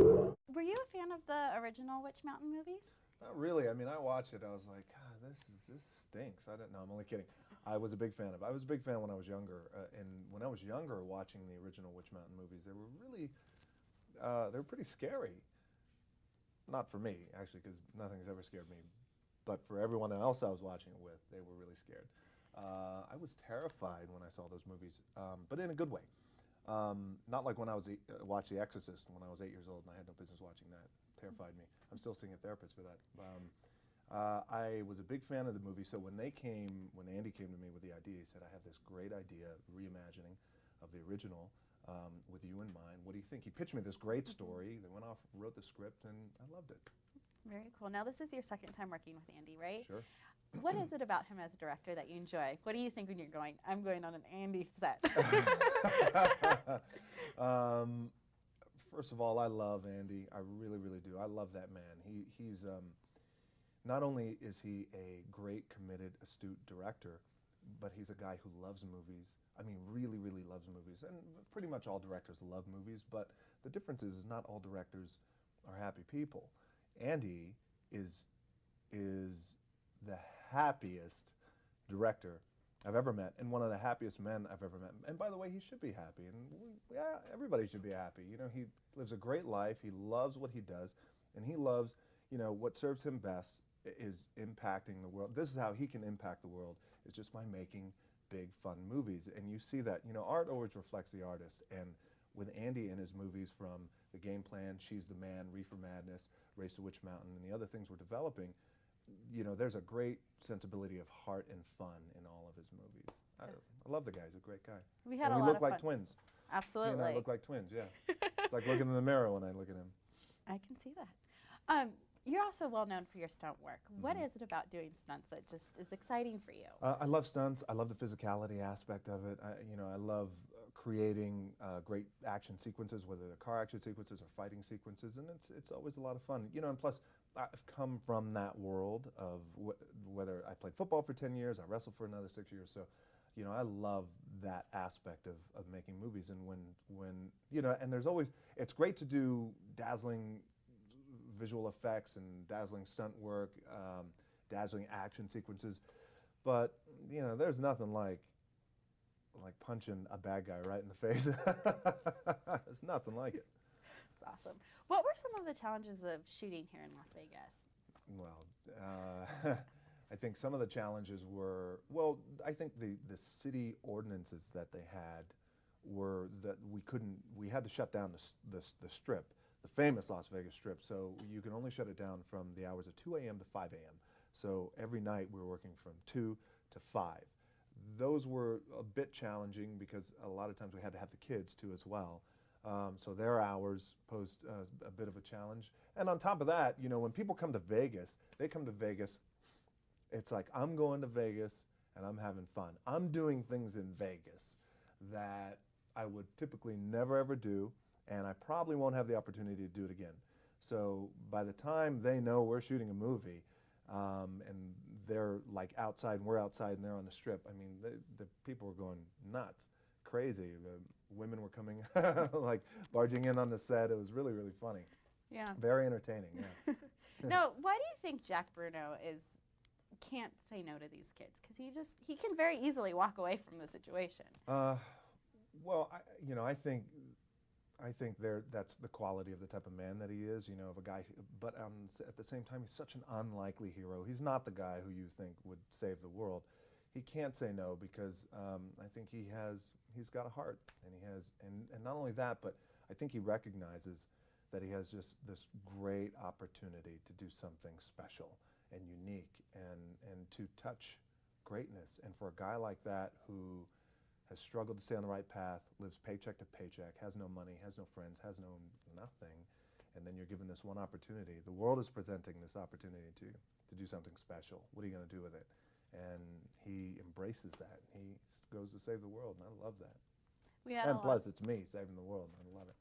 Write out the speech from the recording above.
Were you a fan of the original Witch Mountain movies? Not really. I mean, I watched it. I was like, God, this stinks. I don't know. I'm only kidding. I was a big fan of. I was a big fan when I was younger, and when I was younger, watching the original Witch Mountain movies, they were really, they were pretty scary. Not for me, actually, because nothing's ever scared me. But for everyone else I was watching it with, they were really scared. I was terrified when I saw those movies, but in a good way. Not like when I was watched The Exorcist when I was 8 years old and I had no business watching that. Terrified me. I'm still seeing a therapist for that. I was a big fan of the movie, so when Andy came to me with the idea, he said, I have this great idea, reimagining of the original with you in mind. What do you think? He pitched me this great story. They went off, wrote the script, and I loved it. Very cool. Now, this is your second time working with Andy, right? Sure. What is it about him as a director that you enjoy? What do you think when you're going, I'm going on an Andy set? First of all, I love Andy. I really, really do. I love that man. He's not only is he a great, committed, astute director, but he's a guy who loves movies. I mean, really, really loves movies. And pretty much all directors love movies, but the difference is not all directors are happy people. Andy is the happiest director I've ever met, and one of the happiest men I've ever met. And by the way, he should be happy, and yeah, everybody should be happy. You know, he lives a great life. He loves what he does, and he loves, you know, what serves him best is impacting the world. This is how he can impact the world, is just by making big, fun movies. And you see that, you know, art always reflects the artist. And with Andy and his movies, from The Game Plan, She's the Man, Reefer Madness, Race to Witch Mountain, and the other things we're developing, you know, there's a great sensibility of heart and fun in all of his movies. I love the guy. He's a great guy. We had and a we lot look of like fun. twins. Absolutely. He and I look like twins, yeah. It's like looking in the mirror when I look at him. I can see that. You're also well known for your stunt work. What is it about doing stunts that just is exciting for you? I love stunts. I love the physicality aspect of it. I love creating great action sequences, whether they're car action sequences or fighting sequences, and it's always a lot of fun. You know, and plus, I've come from that world of whether I played football for 10 years, I wrestled for another 6 years, so, you know, I love that aspect of making movies. And when you know, and there's always, it's great to do dazzling visual effects and dazzling stunt work, dazzling action sequences, but you know, there's nothing like punching a bad guy right in the face. It's nothing like it. It's awesome. What were some of the challenges of shooting here in Las Vegas? Well, I think some of the challenges were, well, I think the city ordinances that they had were that we had to shut down the strip, the famous Las Vegas Strip. So you can only shut it down from the hours of 2 a.m. to 5 a.m. So every night we were working from 2 to 5. Those were a bit challenging because a lot of times we had to have the kids too as well. So their hours posed a bit of a challenge. And on top of that, you know, when people come to Vegas, they come to Vegas, it's like, I'm going to Vegas and I'm having fun. I'm doing things in Vegas that I would typically never ever do, and I probably won't have the opportunity to do it again. So by the time they know we're shooting a movie, and they're like outside and we're outside and they're on the strip, I mean, the people were going nuts, crazy. The women were coming like barging in on the set. It was really, really funny. Yeah. Very entertaining, yeah. Now, why do you think Jack Bruno can't say no to these kids? Because he can very easily walk away from the situation. Well, I think that's the quality of the type of man that he is, you know, of a guy, but at the same time, he's such an unlikely hero. He's not the guy who you think would save the world. He can't say no because I think he's got a heart, and not only that, but I think he recognizes that he has just this great opportunity to do something special and unique and to touch greatness. And for a guy like that who has struggled to stay on the right path, lives paycheck to paycheck, has no money, has no friends, has no nothing, and then you're given this one opportunity. The world is presenting this opportunity to do something special. What are you going to do with it? And he embraces that. He goes to save the world, and I love that. And plus, it's me saving the world, and I love it.